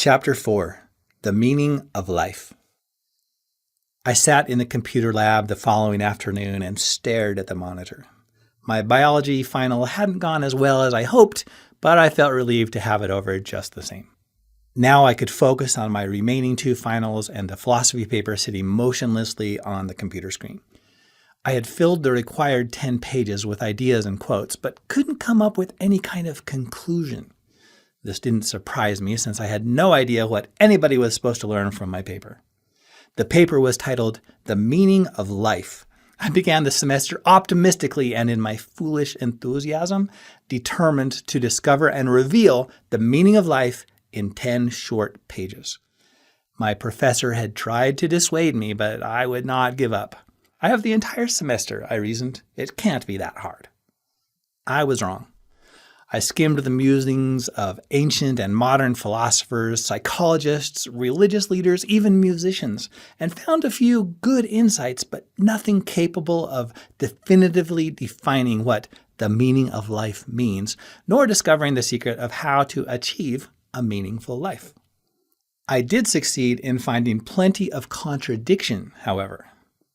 Chapter 4, The Meaning of Life. I sat in the computer lab the following afternoon and stared at the monitor. My biology final hadn't gone as well as I hoped, but I felt relieved to have it over just the same. Now I could focus on my remaining two finals and the philosophy paper sitting motionlessly on the computer screen. I had filled the required 10 pages with ideas and quotes, but couldn't come up with any kind of conclusion. This didn't surprise me since I had no idea what anybody was supposed to learn from my paper. The paper was titled The Meaning of Life. I began the semester optimistically and in my foolish enthusiasm, determined to discover and reveal the meaning of life in 10 short pages. My professor had tried to dissuade me, but I would not give up. I have the entire semester, I reasoned. It can't be that hard. I was wrong. I skimmed the musings of ancient and modern philosophers, psychologists, religious leaders, even musicians, and found a few good insights, but nothing capable of definitively defining what the meaning of life means, nor discovering the secret of how to achieve a meaningful life. I did succeed in finding plenty of contradiction, however.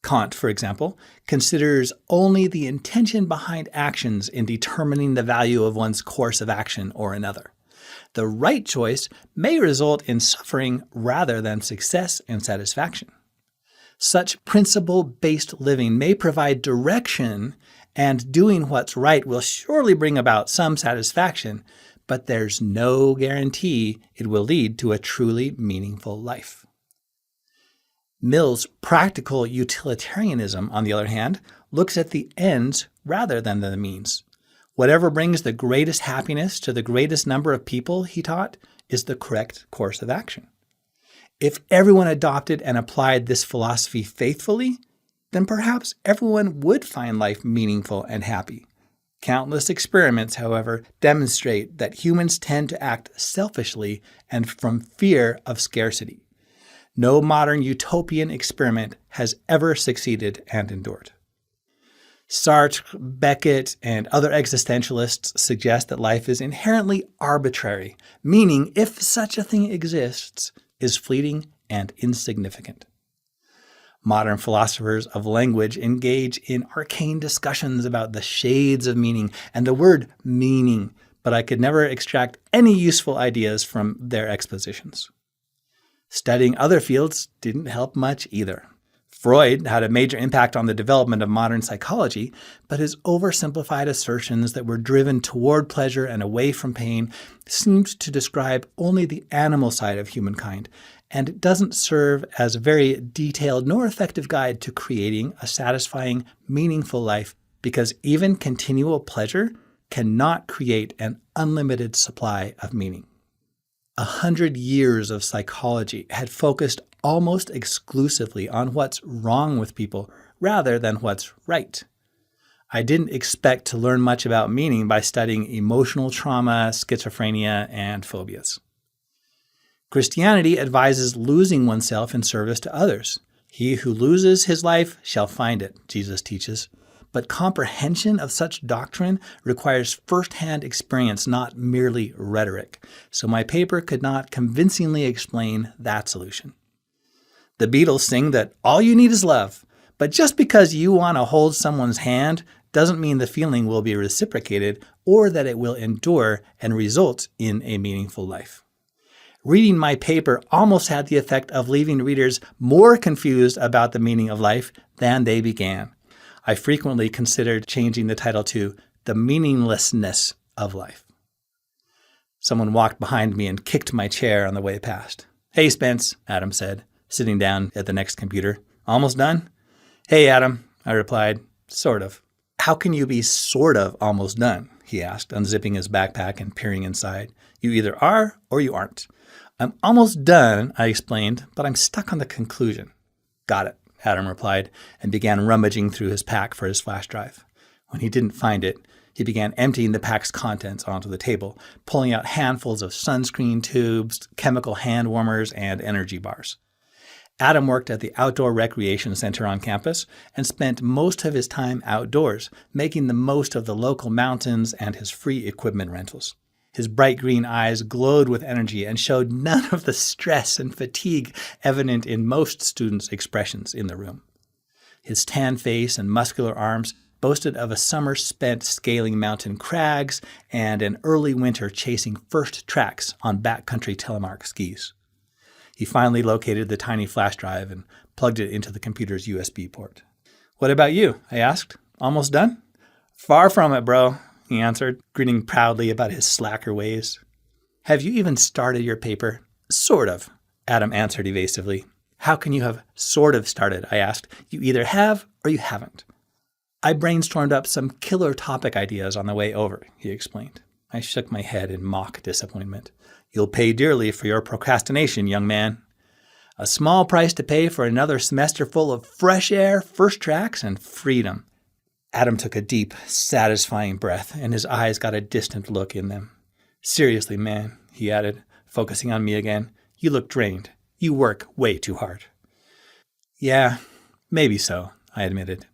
Kant, for example, considers only the intention behind actions in determining the value of one's course of action or another. The right choice may result in suffering rather than success and satisfaction. Such principle-based living may provide direction, and doing what's right will surely bring about some satisfaction, but there's no guarantee it will lead to a truly meaningful life. Mill's practical utilitarianism, on the other hand, looks at the ends rather than the means. Whatever brings the greatest happiness to the greatest number of people, he taught, is the correct course of action. If everyone adopted and applied this philosophy faithfully, then perhaps everyone would find life meaningful and happy. Countless experiments, however, demonstrate that humans tend to act selfishly and from fear of scarcity. No modern utopian experiment has ever succeeded and endured. Sartre, Beckett, and other existentialists suggest that life is inherently arbitrary, meaning if such a thing exists, is fleeting and insignificant. Modern philosophers of language engage in arcane discussions about the shades of meaning and the word meaning, but I could never extract any useful ideas from their expositions. Studying other fields didn't help much either. Freud had a major impact on the development of modern psychology, but his oversimplified assertions that were driven toward pleasure and away from pain seemed to describe only the animal side of humankind, and it doesn't serve as a very detailed nor effective guide to creating a satisfying, meaningful life, because even continual pleasure cannot create an unlimited supply of meaning. 100 years of psychology had focused almost exclusively on what's wrong with people rather than what's right. I didn't expect to learn much about meaning by studying emotional trauma, schizophrenia, and phobias. Christianity advises losing oneself in service to others. He who loses his life shall find it, Jesus teaches. But comprehension of such doctrine requires first-hand experience, not merely rhetoric. So my paper could not convincingly explain that solution. The Beatles sing that all you need is love, but just because you want to hold someone's hand doesn't mean the feeling will be reciprocated or that it will endure and result in a meaningful life. Reading my paper almost had the effect of leaving readers more confused about the meaning of life than they began. I frequently considered changing the title to The Meaninglessness of Life. Someone walked behind me and kicked my chair on the way past. "Hey, Spence," Adam said, sitting down at the next computer. "Almost done?" "Hey, Adam," I replied, "Sort of." "How can you be sort of almost done?" he asked, unzipping his backpack and peering inside. "You either are or you aren't." "I'm almost done," I explained, "but I'm stuck on the conclusion." "Got it," Adam replied, and began rummaging through his pack for his flash drive. When he didn't find it, he began emptying the pack's contents onto the table, pulling out handfuls of sunscreen tubes, chemical hand warmers, and energy bars. Adam worked at the outdoor recreation center on campus and spent most of his time outdoors, making the most of the local mountains and his free equipment rentals. His bright green eyes glowed with energy and showed none of the stress and fatigue evident in most students' expressions in the room. His tan face and muscular arms boasted of a summer spent scaling mountain crags and an early winter chasing first tracks on backcountry telemark skis. He finally located the tiny flash drive and plugged it into the computer's USB port. "What about you?" I asked. "Almost done?" "Far from it, bro," he answered, grinning proudly about his slacker ways. "Have you even started your paper?" "Sort of," Adam answered evasively. "How can you have sort of started?" I asked. "You either have or you haven't." "I brainstormed up some killer topic ideas on the way over," he explained. I shook my head in mock disappointment. "You'll pay dearly for your procrastination, young man." "A small price to pay for another semester full of fresh air, first tracks, and freedom." Adam took a deep, satisfying breath, and his eyes got a distant look in them. "Seriously, man," he added, focusing on me again, "you look drained. You work way too hard." "Yeah, maybe so," I admitted.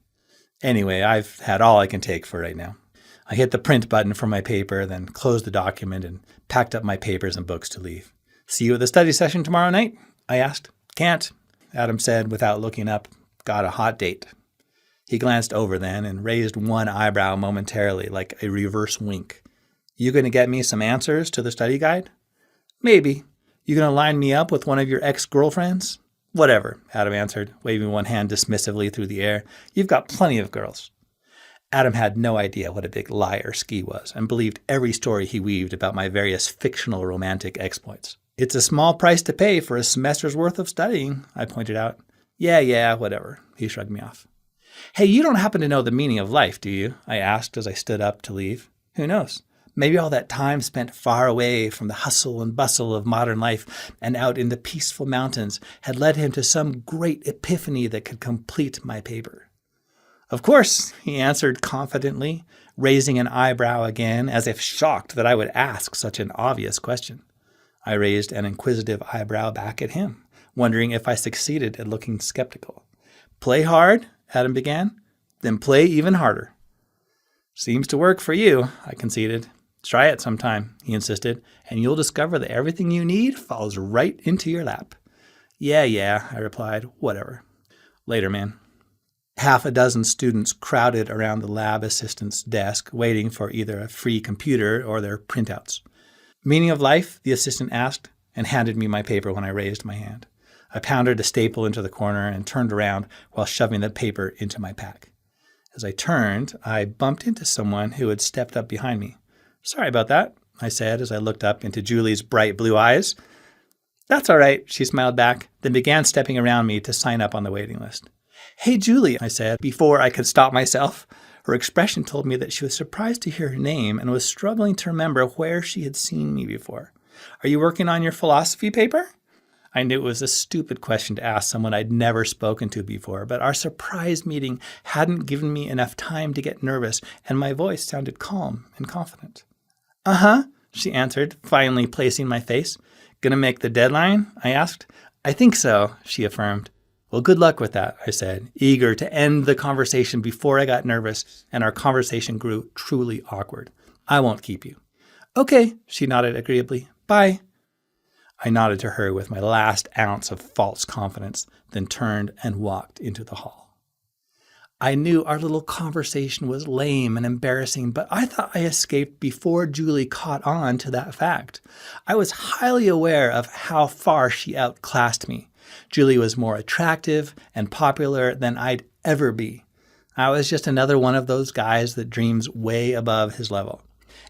"Anyway, I've had all I can take for right now." I hit the print button for my paper, then closed the document and packed up my papers and books to leave. "See you at the study session tomorrow night?" I asked. "Can't," Adam said without looking up. "Got a hot date." He glanced over then and raised one eyebrow momentarily like a reverse wink. "You going to get me some answers to the study guide?" "Maybe. You going to line me up with one of your ex-girlfriends?" "Whatever," Adam answered, waving one hand dismissively through the air. "You've got plenty of girls." Adam had no idea what a big liar Ski was and believed every story he weaved about my various fictional romantic exploits. "It's a small price to pay for a semester's worth of studying," I pointed out. Yeah, whatever," he shrugged me off. "Hey, you don't happen to know the meaning of life, do you?" I asked as I stood up to leave. "Who knows? Maybe all that time spent far away from the hustle and bustle of modern life and out in the peaceful mountains had led him to some great epiphany that could complete my paper." "Of course," he answered confidently, raising an eyebrow again as if shocked that I would ask such an obvious question. I raised an inquisitive eyebrow back at him, wondering if I succeeded at looking skeptical. "Play hard," Adam began. "Then play even harder." "Seems to work for you," I conceded. "Try it sometime," he insisted, "and you'll discover that everything you need falls right into your lap." Yeah, I replied. "Whatever. Later, man." Half a dozen students crowded around the lab assistant's desk, waiting for either a free computer or their printouts. "Meaning of life?" the assistant asked, and handed me my paper when I raised my hand. I pounded a staple into the corner and turned around while shoving the paper into my pack. As I turned, I bumped into someone who had stepped up behind me. "Sorry about that," I said as I looked up into Julie's bright blue eyes. "That's all right," she smiled back, then began stepping around me to sign up on the waiting list. "Hey, Julie," I said before I could stop myself. Her expression told me that she was surprised to hear her name and was struggling to remember where she had seen me before. "Are you working on your philosophy paper?" I knew it was a stupid question to ask someone I'd never spoken to before, but our surprise meeting hadn't given me enough time to get nervous, and my voice sounded calm and confident. "Uh-huh," she answered, finally placing my face. "Gonna make the deadline?" I asked. "I think so," she affirmed. "Well, good luck with that," I said, eager to end the conversation before I got nervous, and our conversation grew truly awkward. "I won't keep you." "Okay," she nodded agreeably. "Bye." I nodded to her with my last ounce of false confidence, then turned and walked into the hall. I knew our little conversation was lame and embarrassing, but I thought I escaped before Julie caught on to that fact. I was highly aware of how far she outclassed me. Julie was more attractive and popular than I'd ever be. I was just another one of those guys that dreams way above his level.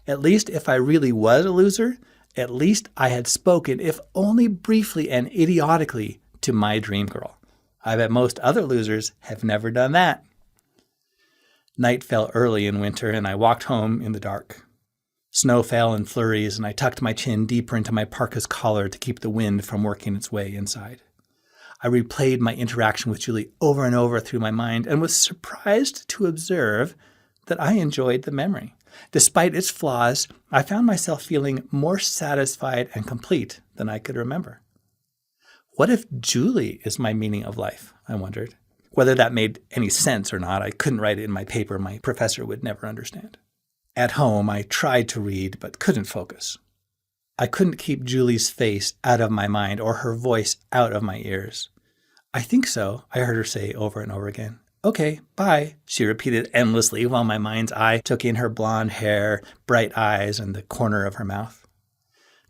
At least if I really was a loser, at least I had spoken, if only briefly and idiotically, to my dream girl. I bet most other losers have never done that. Night fell early in winter, and I walked home in the dark. Snow fell in flurries, and I tucked my chin deeper into my parka's collar to keep the wind from working its way inside. I replayed my interaction with Julie over and over through my mind and was surprised to observe that I enjoyed the memory. Despite its flaws, I found myself feeling more satisfied and complete than I could remember. What if Julie is my meaning of life? I wondered. Whether that made any sense or not, I couldn't write it in my paper. My professor would never understand. At home, I tried to read but couldn't focus. I couldn't keep Julie's face out of my mind or her voice out of my ears. "I think so," I heard her say over and over again. "Okay, bye," she repeated endlessly while my mind's eye took in her blonde hair, bright eyes, and the corner of her mouth.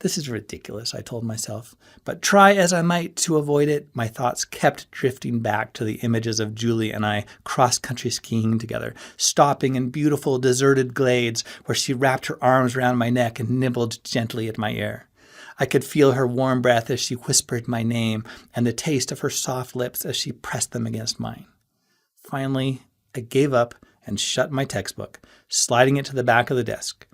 This is ridiculous, I told myself, but try as I might to avoid it, my thoughts kept drifting back to the images of Julie and I cross-country skiing together, stopping in beautiful deserted glades where she wrapped her arms around my neck and nibbled gently at my ear. I could feel her warm breath as she whispered my name and the taste of her soft lips as she pressed them against mine. Finally, I gave up and shut my textbook, sliding it to the back of the desk.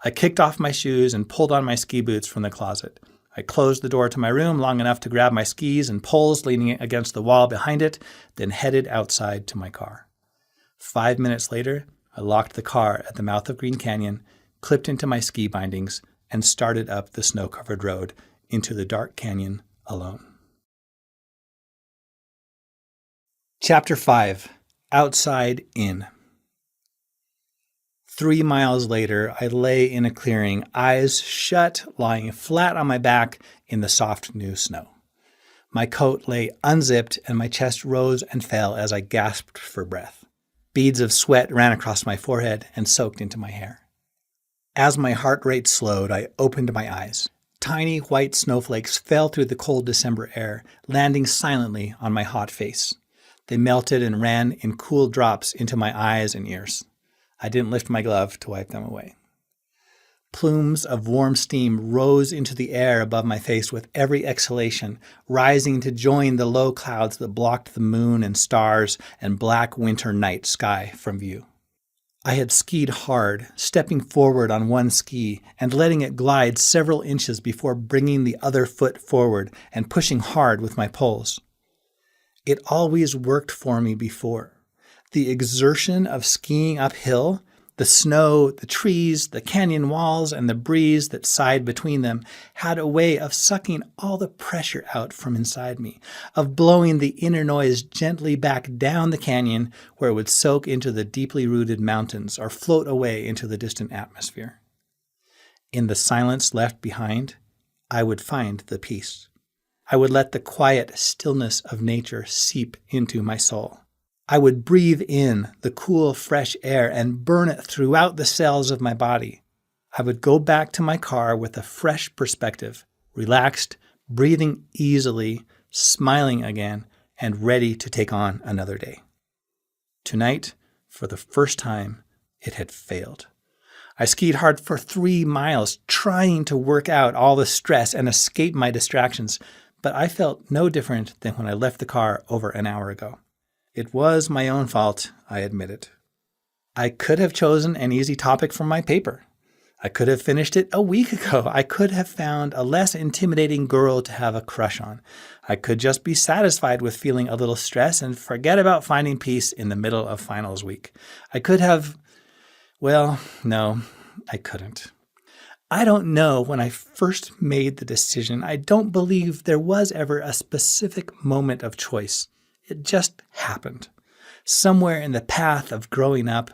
I kicked off my shoes and pulled on my ski boots from the closet. I closed the door to my room long enough to grab my skis and poles leaning against the wall behind it, then headed outside to my car. 5 minutes later, I locked the car at the mouth of Green Canyon, clipped into my ski bindings, and started up the snow-covered road into the dark canyon alone. Chapter 5. Outside In. 3 miles later, I lay in a clearing, eyes shut, lying flat on my back in the soft new snow. My coat lay unzipped and my chest rose and fell as I gasped for breath. Beads of sweat ran across my forehead and soaked into my hair. As my heart rate slowed, I opened my eyes. Tiny white snowflakes fell through the cold December air, landing silently on my hot face. They melted and ran in cool drops into my eyes and ears. I didn't lift my glove to wipe them away. Plumes of warm steam rose into the air above my face with every exhalation, rising to join the low clouds that blocked the moon and stars and black winter night sky from view. I had skied hard, stepping forward on one ski and letting it glide several inches before bringing the other foot forward and pushing hard with my poles. It always worked for me before. The exertion of skiing uphill, the snow, the trees, the canyon walls, and the breeze that sighed between them had a way of sucking all the pressure out from inside me, of blowing the inner noise gently back down the canyon where it would soak into the deeply rooted mountains or float away into the distant atmosphere. In the silence left behind, I would find the peace. I would let the quiet stillness of nature seep into my soul. I would breathe in the cool, fresh air and burn it throughout the cells of my body. I would go back to my car with a fresh perspective, relaxed, breathing easily, smiling again, and ready to take on another day. Tonight, for the first time, it had failed. I skied hard for 3 miles, trying to work out all the stress and escape my distractions, but I felt no different than when I left the car over an hour ago. It was my own fault, I admit it. I could have chosen an easy topic for my paper. I could have finished it a week ago. I could have found a less intimidating girl to have a crush on. I could just be satisfied with feeling a little stress and forget about finding peace in the middle of finals week. I could have, well, no, I couldn't. I don't know when I first made the decision. I don't believe there was ever a specific moment of choice. It just happened. Somewhere in the path of growing up,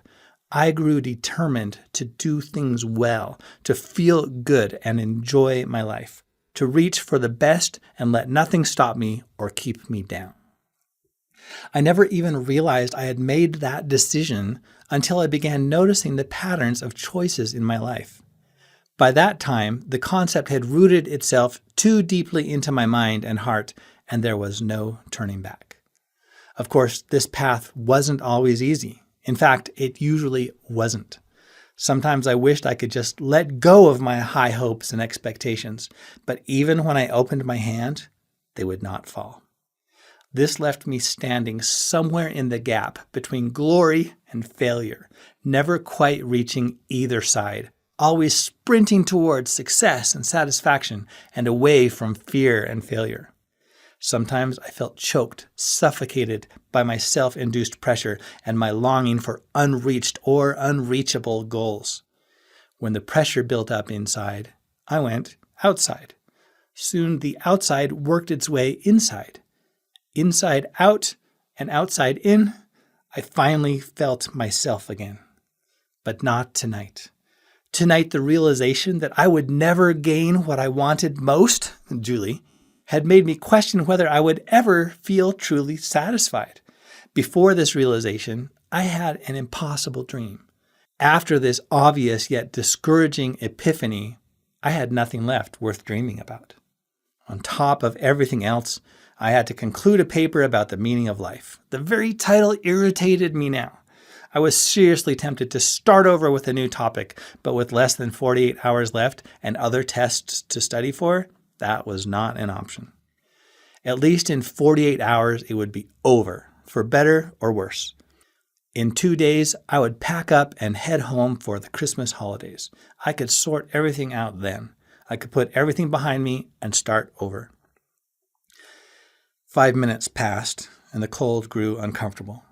I grew determined to do things well, to feel good and enjoy my life, to reach for the best and let nothing stop me or keep me down. I never even realized I had made that decision until I began noticing the patterns of choices in my life. By that time, the concept had rooted itself too deeply into my mind and heart, and there was no turning back. Of course, this path wasn't always easy. In fact, it usually wasn't. Sometimes I wished I could just let go of my high hopes and expectations, but even when I opened my hand, they would not fall. This left me standing somewhere in the gap between glory and failure, never quite reaching either side, always sprinting towards success and satisfaction and away from fear and failure. Sometimes I felt choked, suffocated by my self-induced pressure and my longing for unreached or unreachable goals. When the pressure built up inside, I went outside. Soon the outside worked its way inside. Inside out and outside in, I finally felt myself again. But not tonight. Tonight, the realization that I would never gain what I wanted most, Julie, had made me question whether I would ever feel truly satisfied. Before this realization, I had an impossible dream. After this obvious yet discouraging epiphany, I had nothing left worth dreaming about. On top of everything else, I had to conclude a paper about the meaning of life. The very title irritated me now. I was seriously tempted to start over with a new topic, but with less than 48 hours left and other tests to study for, that was not an option. At least in 48 hours, it would be over, for better or worse. In 2 days, I would pack up and head home for the Christmas holidays. I could sort everything out then. I could put everything behind me and start over. 5 minutes passed, and the cold grew uncomfortable.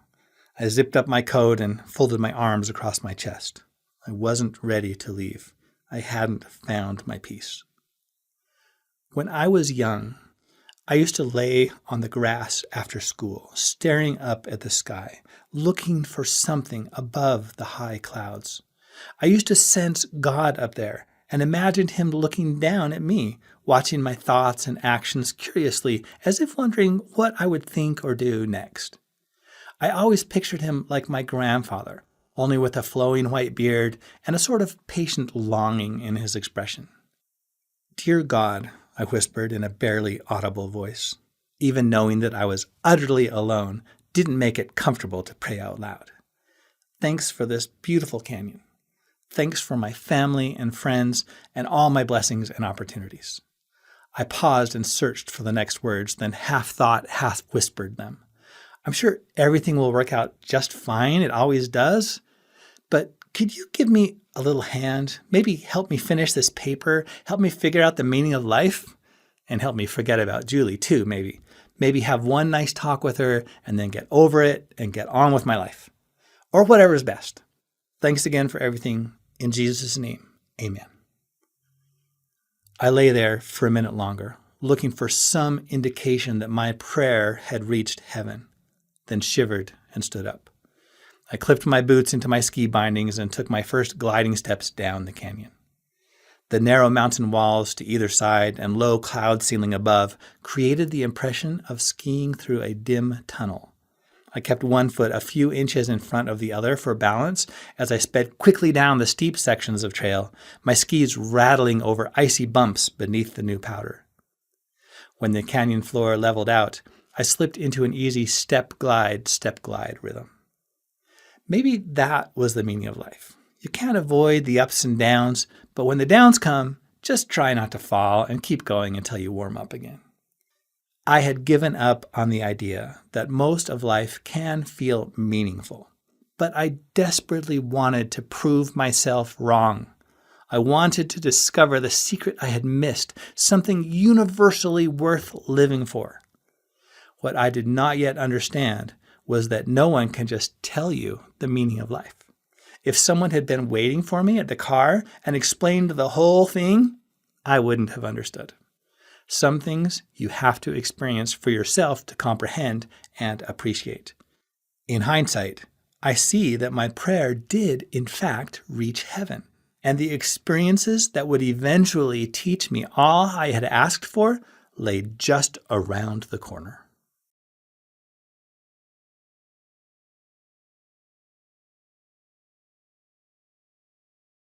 I zipped up my coat and folded my arms across my chest. I wasn't ready to leave. I hadn't found my peace. When I was young, I used to lay on the grass after school, staring up at the sky, looking for something above the high clouds. I used to sense God up there and imagined him looking down at me, watching my thoughts and actions curiously, as if wondering what I would think or do next. I always pictured him like my grandfather, only with a flowing white beard and a sort of patient longing in his expression. "Dear God," I whispered in a barely audible voice. Even knowing that I was utterly alone didn't make it comfortable to pray out loud. "Thanks for this beautiful canyon. Thanks for my family and friends and all my blessings and opportunities." I paused and searched for the next words, then half thought, half whispered them. "I'm sure everything will work out just fine. It always does. But could you give me a little hand? Maybe help me finish this paper, help me figure out the meaning of life, and help me forget about Julie too, maybe. Maybe have one nice talk with her and then get over it and get on with my life. Or whatever's best. Thanks again for everything. In Jesus' name, amen." I lay there for a minute longer, looking for some indication that my prayer had reached heaven, then shivered and stood up. I clipped my boots into my ski bindings and took my first gliding steps down the canyon. The narrow mountain walls to either side and low cloud ceiling above created the impression of skiing through a dim tunnel. I kept one foot a few inches in front of the other for balance as I sped quickly down the steep sections of trail, my skis rattling over icy bumps beneath the new powder. When the canyon floor leveled out, I slipped into an easy step-glide rhythm. Maybe that was the meaning of life. You can't avoid the ups and downs, but when the downs come, just try not to fall and keep going until you warm up again. I had given up on the idea that most of life can feel meaningful, but I desperately wanted to prove myself wrong. I wanted to discover the secret I had missed, something universally worth living for. What I did not yet understand was that no one can just tell you the meaning of life. If someone had been waiting for me at the car and explained the whole thing, I wouldn't have understood. Some things you have to experience for yourself to comprehend and appreciate. In hindsight, I see that my prayer did, in fact, reach heaven, and the experiences that would eventually teach me all I had asked for lay just around the corner.